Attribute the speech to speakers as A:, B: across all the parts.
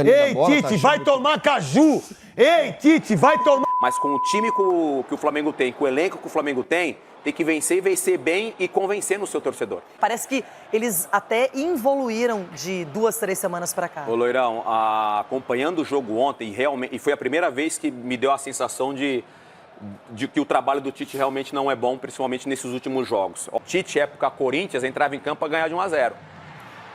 A: Ei, Tite, vai tomar caju! Ei, Tite, vai tomar...
B: Mas com o time que o Flamengo tem, com o elenco que o Flamengo tem que vencer e vencer bem e convencer no seu torcedor.
C: Parece que eles até evoluíram de 2, 3 semanas pra cá.
B: Ô, Loirão, acompanhando o jogo ontem, e foi a primeira vez que me deu a sensação de que o trabalho do Tite realmente não é bom, principalmente nesses últimos jogos. O Tite, época Corinthians, entrava em campo a ganhar de 1-0.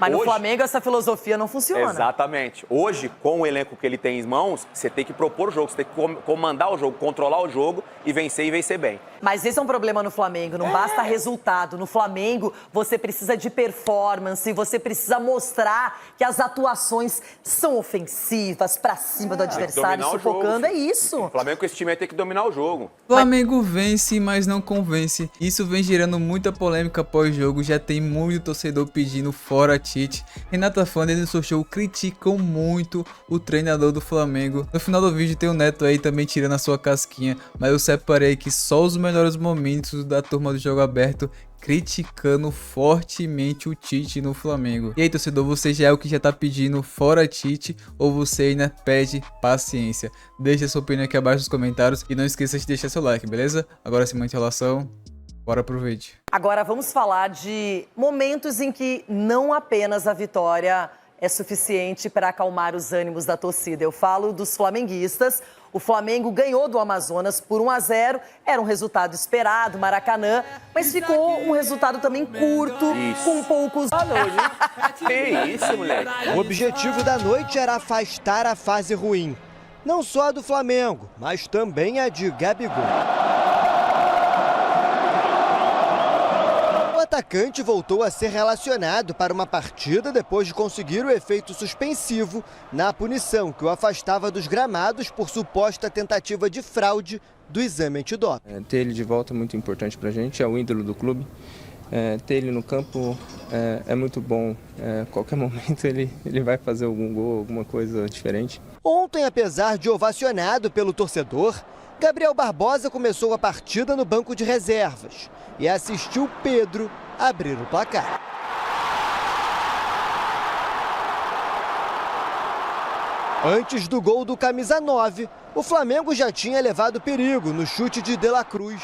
C: Mas no
B: Hoje,
C: Flamengo essa filosofia não funciona.
B: Exatamente. Hoje, com o elenco que ele tem em mãos, você tem que propor o jogo, você tem que comandar o jogo, controlar o jogo e vencer bem.
C: Mas esse é um problema no Flamengo, não basta resultado. No Flamengo, você precisa de performance, você precisa mostrar que as atuações são ofensivas, pra cima do adversário, sufocando. É isso.
B: O Flamengo com esse time aí tem que dominar o jogo.
D: O Flamengo vence, mas não convence. Isso vem gerando muita polêmica pós-jogo, já tem muito torcedor pedindo fora Tite. Renata Fã e Denilson Show criticam muito o treinador do Flamengo. No final do vídeo tem o Neto aí também tirando a sua casquinha, mas eu separei que só os melhores momentos da turma do Jogo Aberto criticando fortemente o Tite no Flamengo. E aí, torcedor, você já é o que já tá pedindo fora Tite ou você ainda pede paciência? Deixa sua opinião aqui abaixo nos comentários e não esqueça de deixar seu like, beleza? Agora, sem muita enrolação, bora pro vídeo.
C: Agora vamos falar de momentos em que não apenas a vitória é suficiente para acalmar os ânimos da torcida. Eu falo dos flamenguistas. O Flamengo ganhou do Amazonas por 1-0. Era um resultado esperado, Maracanã, mas ficou um resultado também curto, com poucos...
B: Que isso, moleque?
A: O objetivo da noite era afastar a fase ruim. Não só a do Flamengo, mas também a de Gabigol. O atacante voltou a ser relacionado para uma partida depois de conseguir o efeito suspensivo na punição que o afastava dos gramados por suposta tentativa de fraude do exame antidoping.
E: Ter ele de volta é muito importante para a gente, é o ídolo do clube. Ter ele no campo é muito bom. Qualquer momento ele vai fazer algum gol, alguma coisa diferente.
A: Ontem, apesar de ovacionado pelo torcedor, Gabriel Barbosa começou a partida no banco de reservas e assistiu Pedro abrir o placar. Antes do gol do camisa 9, o Flamengo já tinha levado perigo no chute de De La Cruz.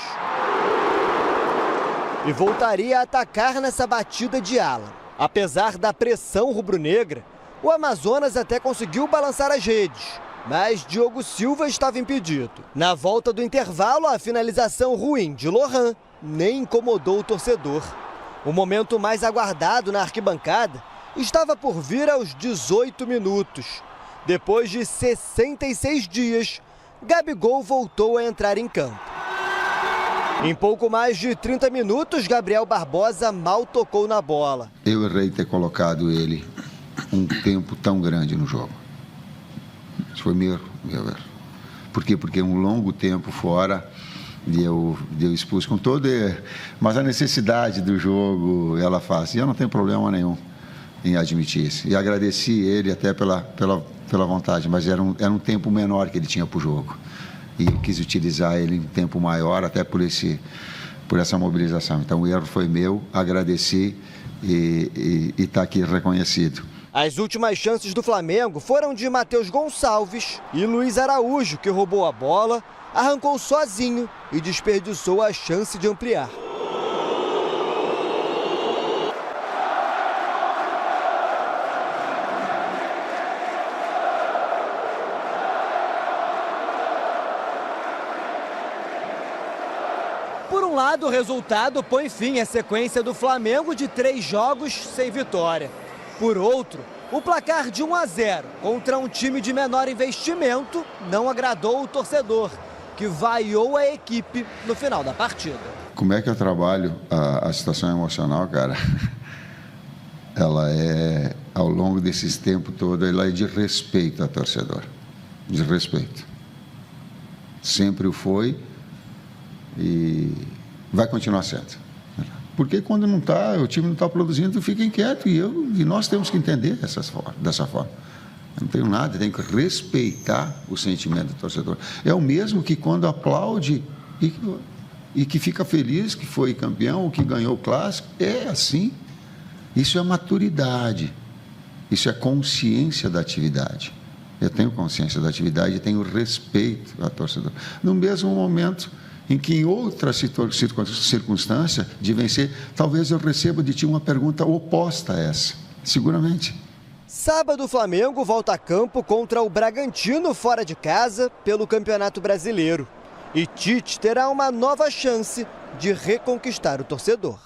A: E voltaria a atacar nessa batida de Alan. Apesar da pressão rubro-negra, o Amazonas até conseguiu balançar as redes, mas Diogo Silva estava impedido. Na volta do intervalo, a finalização ruim de Lohan nem incomodou o torcedor. O momento mais aguardado na arquibancada estava por vir aos 18 minutos. Depois de 66 dias, Gabigol voltou a entrar em campo. Em pouco mais de 30 minutos, Gabriel Barbosa mal tocou na bola.
F: Eu errei ter colocado ele um tempo tão grande no jogo. Isso foi meu erro. Por quê? Porque um longo tempo fora de eu expus com todo... Mas a necessidade do jogo, ela faz. E eu não tenho problema nenhum em admitir isso. E agradeci ele até pela vontade, mas era um tempo menor que ele tinha para o jogo. E eu quis utilizar ele em tempo maior, até por essa mobilização. Então o erro foi meu, agradeci e está aqui reconhecido.
A: As últimas chances do Flamengo foram de Matheus Gonçalves e Luiz Araújo, que roubou a bola, arrancou sozinho e desperdiçou a chance de ampliar. Por um lado, o resultado põe fim à sequência do Flamengo de 3 jogos sem vitória. Por outro, o placar de 1-0 contra um time de menor investimento não agradou o torcedor, que vaiou a equipe no final da partida.
F: Como é que eu trabalho a situação emocional, cara? Ela é, ao longo desses tempos todo, ela é de respeito ao torcedor. De respeito. Sempre o foi e vai continuar sendo. Porque quando não tá, o time não está produzindo, fica inquieto e nós temos que entender dessa forma. Eu não tenho nada, tenho que respeitar o sentimento do torcedor. É o mesmo que quando aplaude e que fica feliz que foi campeão ou que ganhou o clássico. É assim. Isso é maturidade. Isso é consciência da atividade. Eu tenho consciência da atividade e tenho respeito ao torcedor. No mesmo momento em que, em outra circunstância de vencer, talvez eu receba de ti uma pergunta oposta a essa. Seguramente.
A: Sábado, o Flamengo volta a campo contra o Bragantino fora de casa pelo Campeonato Brasileiro. E Tite terá uma nova chance de reconquistar o torcedor.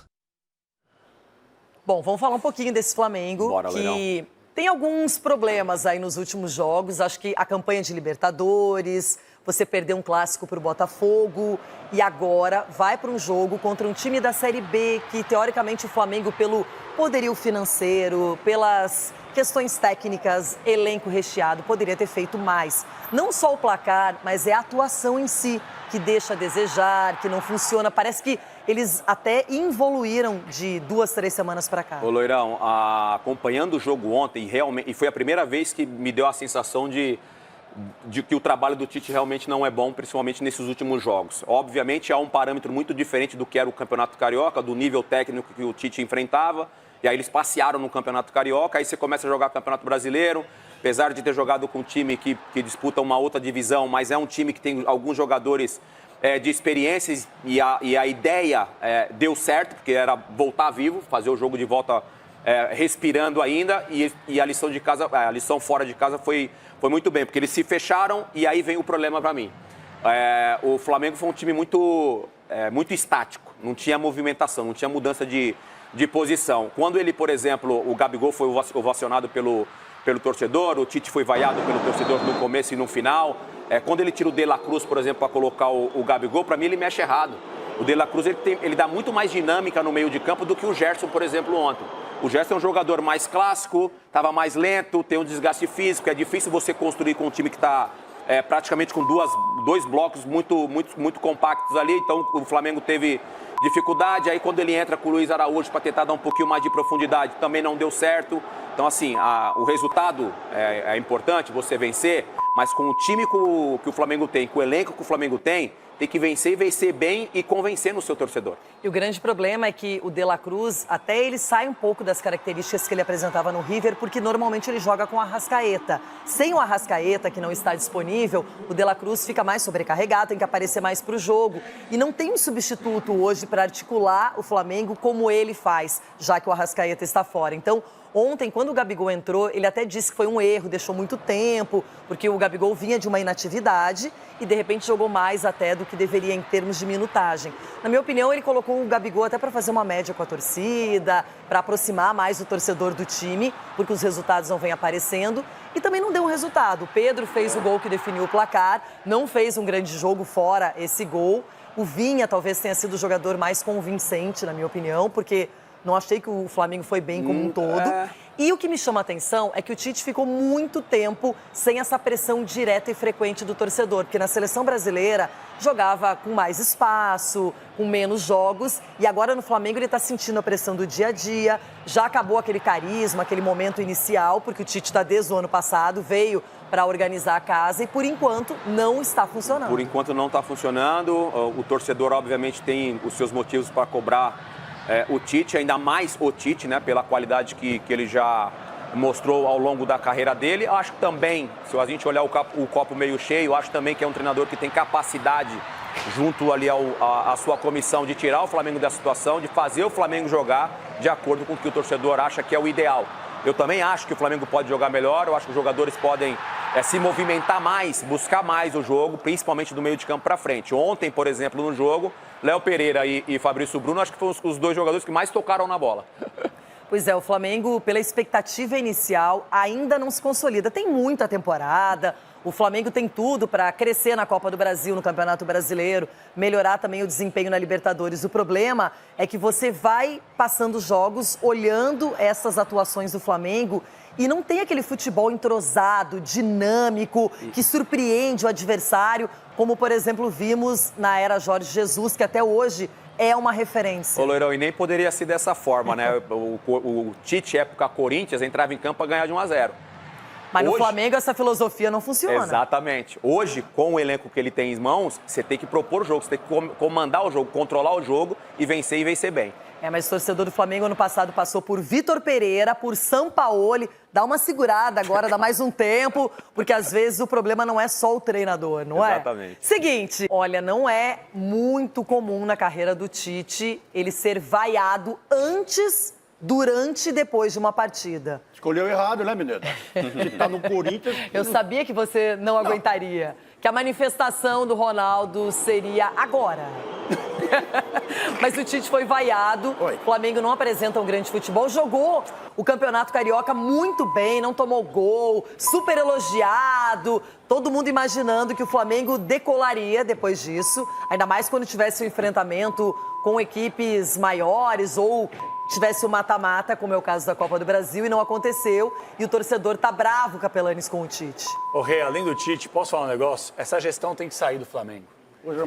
C: Bom, vamos falar um pouquinho desse Flamengo, que tem alguns problemas aí nos últimos jogos. Acho que a campanha de Libertadores, você perdeu um clássico para o Botafogo e agora vai para um jogo contra um time da Série B, que teoricamente o Flamengo, pelo poderio financeiro, pelas questões técnicas, elenco recheado, poderia ter feito mais. Não só o placar, mas é a atuação em si que deixa a desejar, que não funciona. Parece que eles até evoluíram de 2, 3 semanas para cá.
B: Ô Loirão, acompanhando o jogo ontem, e foi a primeira vez que me deu a sensação de que o trabalho do Tite realmente não é bom, principalmente nesses últimos jogos. Obviamente, há um parâmetro muito diferente do que era o Campeonato Carioca, do nível técnico que o Tite enfrentava. E aí eles passearam no Campeonato Carioca, aí você começa a jogar Campeonato Brasileiro, apesar de ter jogado com um time que disputa uma outra divisão, mas é um time que tem alguns jogadores de experiências e a ideia deu certo, porque era voltar vivo, fazer o jogo de volta respirando ainda, e a lição de casa, a lição fora de casa foi muito bem, porque eles se fecharam e aí vem o problema para mim. O Flamengo foi um time muito estático, não tinha movimentação, não tinha mudança de posição. Quando ele, por exemplo, o Gabigol foi ovacionado pelo torcedor, o Tite foi vaiado pelo torcedor no começo e no final. Quando ele tira o De La Cruz, por exemplo, para colocar o Gabigol, para mim ele mexe errado. O De La Cruz ele dá muito mais dinâmica no meio de campo do que o Gerson, por exemplo, ontem. O Gerson é um jogador mais clássico, estava mais lento, tem um desgaste físico, é difícil você construir com um time que está praticamente com dois blocos muito compactos ali, então o Flamengo teve dificuldade. Aí quando ele entra com o Luiz Araújo para tentar dar um pouquinho mais de profundidade, também não deu certo. Então assim, o resultado é importante, você vencer, mas com o time que o Flamengo tem, com o elenco que o Flamengo tem que vencer e vencer bem e convencer no seu torcedor.
C: E o grande problema é que o De La Cruz, até ele sai um pouco das características que ele apresentava no River, porque normalmente ele joga com o Arrascaeta. Sem o Arrascaeta, que não está disponível, o De La Cruz fica mais sobrecarregado, tem que aparecer mais para o jogo. E não tem um substituto hoje para articular o Flamengo como ele faz, já que o Arrascaeta está fora. Então, ontem, quando o Gabigol entrou, ele até disse que foi um erro, deixou muito tempo, porque o Gabigol vinha de uma inatividade e, de repente, jogou mais até do que deveria em termos de minutagem. Na minha opinião, ele colocou o Gabigol até para fazer uma média com a torcida, para aproximar mais o torcedor do time, porque os resultados não vêm aparecendo. E também não deu um resultado. O Pedro fez o gol que definiu o placar, não fez um grande jogo fora esse gol. O Vinha talvez tenha sido o jogador mais convincente, na minha opinião, porque não achei que o Flamengo foi bem como um todo. E o que me chama a atenção é que o Tite ficou muito tempo sem essa pressão direta e frequente do torcedor, porque na seleção brasileira jogava com mais espaço, com menos jogos, e agora no Flamengo ele está sentindo a pressão do dia a dia. Já acabou aquele carisma, aquele momento inicial, porque o Tite está desde o ano passado, veio para organizar a casa e, por enquanto, não está funcionando.
B: Por enquanto não está funcionando. O torcedor, obviamente, tem os seus motivos para cobrar o Tite, ainda mais o Tite, né, pela qualidade que ele já mostrou ao longo da carreira dele. Acho que também, se a gente olhar o copo meio cheio, acho também que é um treinador que tem capacidade, junto ali à sua comissão, de tirar o Flamengo da situação, de fazer o Flamengo jogar de acordo com o que o torcedor acha que é o ideal. Eu também acho que o Flamengo pode jogar melhor, eu acho que os jogadores podem se movimentar mais, buscar mais o jogo, principalmente do meio de campo para frente. Ontem, por exemplo, no jogo, Léo Pereira e Fabrício Bruno, acho que foram os dois jogadores que mais tocaram na bola.
C: Pois é, o Flamengo, pela expectativa inicial, ainda não se consolida. Tem muita temporada, o Flamengo tem tudo para crescer na Copa do Brasil, no Campeonato Brasileiro, melhorar também o desempenho na Libertadores. O problema é que você vai passando os jogos, olhando essas atuações do Flamengo e não tem aquele futebol entrosado, dinâmico, que surpreende o adversário, como, por exemplo, vimos na era Jorge Jesus, que até hoje é uma referência.
B: Ô, Loirão, e nem poderia ser dessa forma, né? O Tite, época Corinthians, entrava em campo para ganhar de 1-0.
C: Mas hoje, no Flamengo essa filosofia não funciona.
B: Exatamente. Hoje, com o elenco que ele tem em mãos, você tem que propor o jogo, você tem que comandar o jogo, controlar o jogo e vencer bem.
C: Mas o torcedor do Flamengo ano passado passou por Vitor Pereira, por Sampaoli. Dá uma segurada agora, dá mais um tempo, porque às vezes o problema não é só o treinador, não é?
B: Exatamente.
C: Seguinte, olha, não é muito comum na carreira do Tite ele ser vaiado antes, durante e depois de uma partida.
G: Escolheu errado, né, menina? Que tá no Corinthians.
C: Eu sabia que você não aguentaria. Que a manifestação do Ronaldo seria agora. Mas o Tite foi vaiado.
G: Oi.
C: O Flamengo não apresenta um grande futebol. Jogou o Campeonato Carioca muito bem, não tomou gol, super elogiado. Todo mundo imaginando que o Flamengo decolaria depois disso. Ainda mais quando tivesse um enfrentamento com equipes maiores ou tivesse o mata-mata, como é o caso da Copa do Brasil, e não aconteceu. E o torcedor tá bravo, Capelanes, com o Tite.
H: Ô, Rê, além do Tite, posso falar um negócio? Essa gestão tem que sair do Flamengo.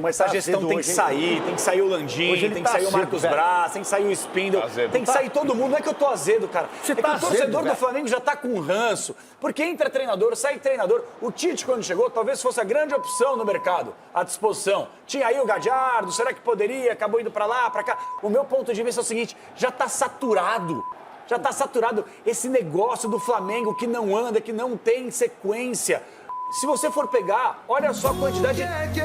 G: Mas
H: Essa gestão tem que sair, tem que sair o Landim, tem que sair o Marcos Braz, tem que sair o Spindle, tem que sair todo mundo. Não é que eu tô azedo, cara. É que o torcedor do Flamengo já tá com ranço. Porque entra treinador, sai treinador. O Tite, quando chegou, talvez fosse a grande opção no mercado, à disposição. Tinha aí o Gadiardo, será que poderia? Acabou indo pra lá, pra cá. O meu ponto de vista é o seguinte, já tá saturado. Já tá saturado esse negócio do Flamengo que não anda, que não tem sequência. Se você for pegar, olha só a quantidade de...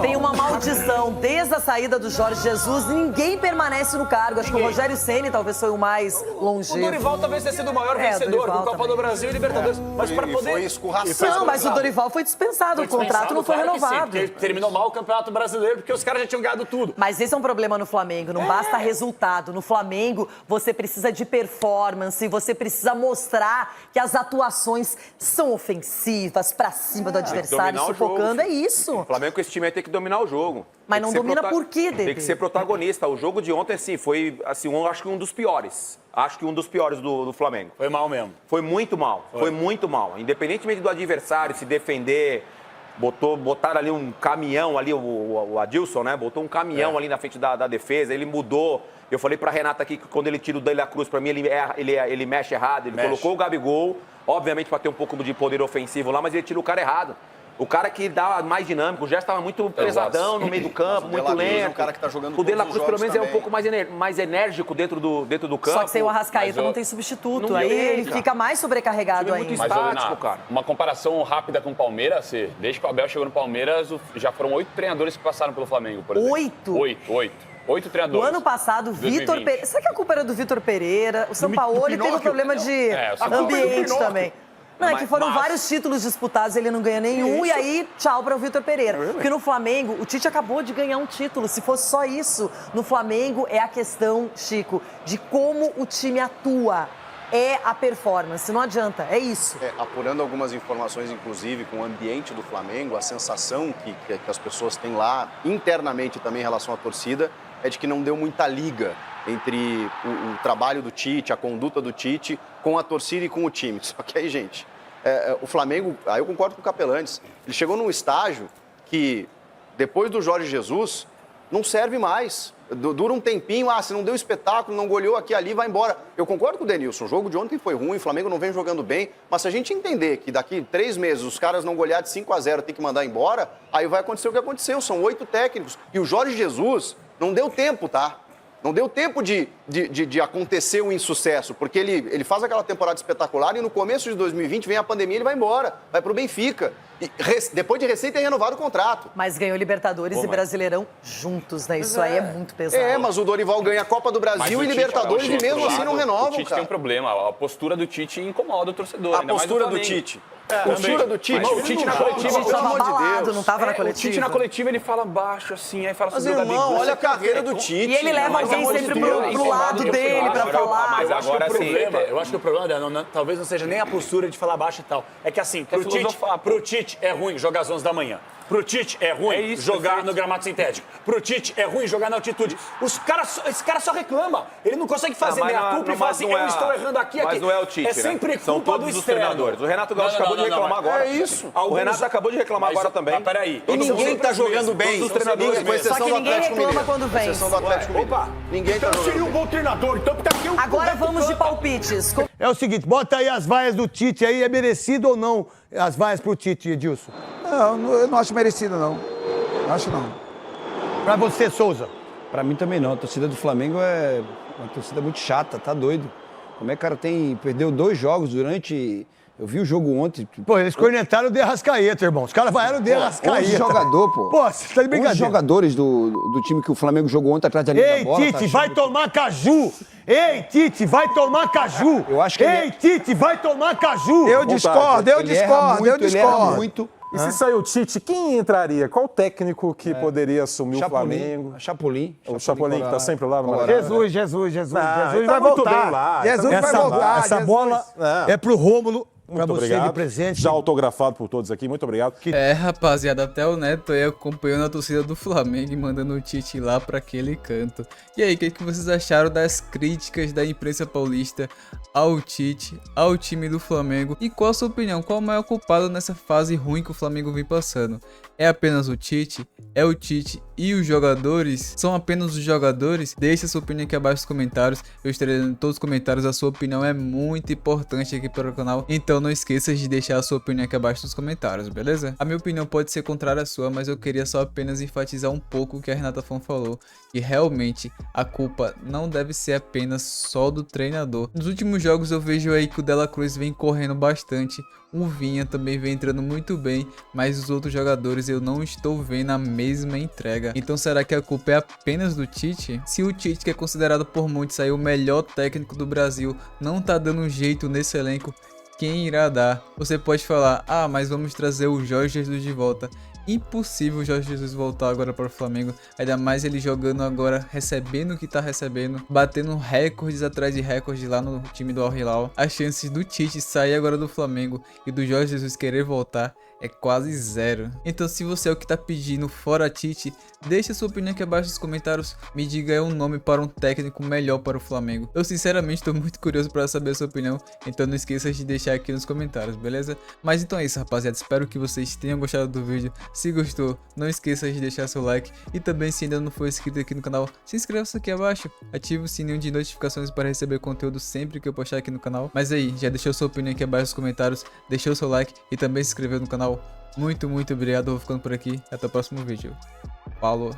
C: Tem uma maldição. Desde a saída do Jorge Jesus, ninguém permanece no cargo. Acho que o Rogério Ceni talvez foi o mais longevo.
H: O Dorival talvez tenha sido o maior vencedor com a Copa do Brasil e Libertadores. Mas para poder...
G: Foi escorraçado.
C: Não, mas o Dorival foi dispensado. O contrato não foi renovado.
H: Sim, terminou mal o Campeonato Brasileiro porque os caras já tinham ganhado tudo.
C: Mas esse é um problema no Flamengo. Não basta resultado. No Flamengo, você precisa de performance. Você precisa mostrar que as atuações são ofensivas, pra cima do adversário, sufocando. É isso.
B: O Flamengo com esse time aí tem que dominar o jogo.
C: Mas não domina por quê, Dede?
B: Tem que ser protagonista. O jogo de ontem, assim, foi, assim, acho que um dos piores. Acho que um dos piores do Flamengo.
H: Foi mal mesmo.
B: Foi muito mal. Foi muito mal. Independentemente do adversário se defender, botaram ali um caminhão ali, o Adilson, né? Botou um caminhão ali na frente da defesa, ele mudou. Eu falei pra Renata aqui que quando ele tira o De La Cruz, pra mim ele mexe errado. Ele colocou o Gabigol, obviamente pra ter um pouco de poder ofensivo lá, mas ele tira o cara errado. O cara que dá mais dinâmico, o Gerson estava muito pesadão no meio do campo, muito lento.
G: O cara que tá jogando
B: o De La Cruz, pelo menos,
G: também.
B: é um pouco mais enérgico dentro do campo.
C: Só que sem o Arrascaeta não tem substituto.
B: Não
C: Aí
B: tem,
C: ele
B: cara.
C: fica mais sobrecarregado
B: Muito
C: ainda.
B: estático, cara.
I: Uma comparação rápida com o Palmeiras, desde que o Abel chegou no Palmeiras, já foram 8 treinadores que passaram pelo Flamengo, por exemplo. 8
C: No
I: treinadores.
C: ano passado,
I: 2020.
C: Vitor Pereira... Será que a culpa era do Vitor Pereira? O Sampaoli teve um problema de ambiente também. Não, é que foram vários títulos disputados, ele não ganha nenhum, e aí tchau para o Vitor Pereira. Porque no Flamengo, o Tite acabou de ganhar um título. Se fosse só isso, no Flamengo é a questão, Chico, de como o time atua. É a performance, não adianta, é isso.
G: Apurando algumas informações, inclusive, com o ambiente do Flamengo, a sensação que as pessoas têm lá, internamente também em relação à torcida, é de que não deu muita liga entre o trabalho do Tite, a conduta do Tite, com a torcida e com o time. Só que aí, gente, o Flamengo, aí eu concordo com o Capelanes, ele chegou num estágio que, depois do Jorge Jesus, não serve mais. Dura um tempinho, se não deu espetáculo, não goleou aqui ali, vai embora. Eu concordo com o Denilson, o jogo de ontem foi ruim, o Flamengo não vem jogando bem, mas se a gente entender que daqui 3 meses os caras não golear de 5-0, tem que mandar embora, aí vai acontecer o que aconteceu, são 8 técnicos. E o Jorge Jesus não deu tempo, tá? Não deu tempo de acontecer um insucesso, porque ele faz aquela temporada espetacular e no começo de 2020 vem a pandemia e ele vai embora, vai pro Benfica. E depois de recém ter renovado o contrato.
C: Mas ganhou Libertadores e Brasileirão juntos, né? Isso aí é muito pesado.
G: Mas o Dorival ganha a Copa do Brasil e Libertadores e mesmo assim não renova,
I: O Tite
G: cara.
I: tem um problema, a postura do Tite incomoda o torcedor.
G: A
I: ainda mais
G: postura
I: o
G: do
I: Flamengo.
G: Tite. Postura do Tite.
H: O Tite na coletiva,
C: O Tite
H: pelo
C: tava
H: amor de
C: abalado,
H: Deus.
C: não tava na
H: O
C: coletiva.
H: Tite na coletiva, ele fala baixo, assim, aí fala
G: Mas,
H: sobre o
G: irmão,
H: Gabigol.
G: olha a carreira do Tite.
C: E ele leva alguém sempre pro lado dele pra falar.
H: Mas eu acho que
B: Agora
H: o
B: sim.
H: problema, eu acho que o problema talvez não seja nem a postura de falar baixo e tal. É que assim, pro Tite é ruim jogar às 11 da manhã. Pro Tite é ruim jogar no gramado sintético. Pro Tite é ruim jogar na altitude. Esse cara só reclama. Ele não consegue fazer meia culpa e fala assim, eu estou errando aqui.
B: Mas não é o Tite,
H: É sempre
B: né? São
H: culpa
B: todos
H: do
B: os treinadores. O Renato Gaúcho acabou de reclamar agora.
G: É isso.
B: O Renato acabou de reclamar agora também.
H: Mas peraí.
G: E ninguém tá jogando bem.
B: Todos os treinadores
G: com exceção
C: Só que
G: do
C: ninguém
G: Atlético
C: reclama
G: Mineiro.
C: quando vence.
G: Exceção do Atlético Mineiro.
H: Opa.
G: Ninguém tá
H: Então seria
G: jogando
H: um bom treinador. Então porque aqui
C: Agora vamos de palpites.
J: É o seguinte, bota aí as vaias do Tite aí, é merecido ou não as vaias pro Tite, Edilson?
K: Não, eu não acho merecido, não. Não acho, não.
J: Pra você, Souza.
K: Pra mim também não. A torcida do Flamengo é uma torcida muito chata, tá doido. Como é que o cara perdeu 2 jogos durante... Eu vi o jogo ontem.
J: Pô, eles cornetaram o De Arrascaeta, irmão. Os caras vaiaram o De Arrascaeta.
K: 11 jogador, pô.
J: Pô, você tá de brincadeira.
K: 11 jogadores do time que o Flamengo jogou ontem atrás da linha da bola.
J: Ei, Tite, vai tomar caju! Ei, Tite, vai tomar caju!
K: Eu acho que
J: Ei, Tite, vai tomar caju!
L: Eu discordo.
K: Ele erra muito.
L: E se sair o Tite, quem entraria? Qual técnico que poderia assumir o Flamengo?
K: Chapolin.
L: O Chapolin, que tá sempre lá no
J: Jesus vai voltar.
L: Jesus
J: vai voltar. Essa bola é pro Rômulo. Pra
L: Muito
J: você
L: obrigado.
J: de presente.
L: Já autografado por todos aqui, muito obrigado.
D: Rapaziada, até o Neto aí acompanhando a torcida do Flamengo e mandando o Tite lá pra aquele canto. E aí, o que vocês acharam das críticas da imprensa paulista ao Tite, ao time do Flamengo? E qual a sua opinião? Qual o maior culpado nessa fase ruim que o Flamengo vem passando? É apenas o Tite? É o Tite e os jogadores? São apenas os jogadores? Deixe a sua opinião aqui abaixo nos comentários. Eu estarei lendo todos os comentários. A sua opinião é muito importante aqui para o canal. Então não esqueça de deixar a sua opinião aqui abaixo nos comentários, beleza? A minha opinião pode ser contrária à sua, mas eu queria só apenas enfatizar um pouco o que a Renata Fon falou. Que realmente a culpa não deve ser apenas só do treinador. Nos últimos jogos eu vejo aí que o Dela Cruz vem correndo bastante. O Vinha também vem entrando muito bem, mas os outros jogadores eu não estou vendo a mesma entrega. Então será que a culpa é apenas do Tite? Se o Tite, que é considerado por muitos aí o melhor técnico do Brasil, não tá dando um jeito nesse elenco, quem irá dar? Você pode falar, mas vamos trazer o Jorge Jesus de volta. Impossível o Jorge Jesus voltar agora para o Flamengo, ainda mais ele jogando agora, recebendo o que tá recebendo, batendo recordes atrás de recordes lá no time do Al Hilal. As chances do Tite sair agora do Flamengo e do Jorge Jesus querer voltar é quase zero. Então se você é o que tá pedindo fora Tite, deixa sua opinião aqui abaixo nos comentários, me diga aí um nome para um técnico melhor para o Flamengo. Eu sinceramente estou muito curioso para saber a sua opinião, então não esqueça de deixar aqui nos comentários, beleza? Mas então é isso, rapaziada, espero que vocês tenham gostado do vídeo. Se gostou, não esqueça de deixar seu like e também, se ainda não for inscrito aqui no canal, se inscreva-se aqui abaixo, ative o sininho de notificações para receber conteúdo sempre que eu postar aqui no canal. Mas aí, já deixou sua opinião aqui abaixo nos comentários, deixou seu like e também se inscreveu no canal. Muito obrigado, eu vou ficando por aqui, até o próximo vídeo. Falou!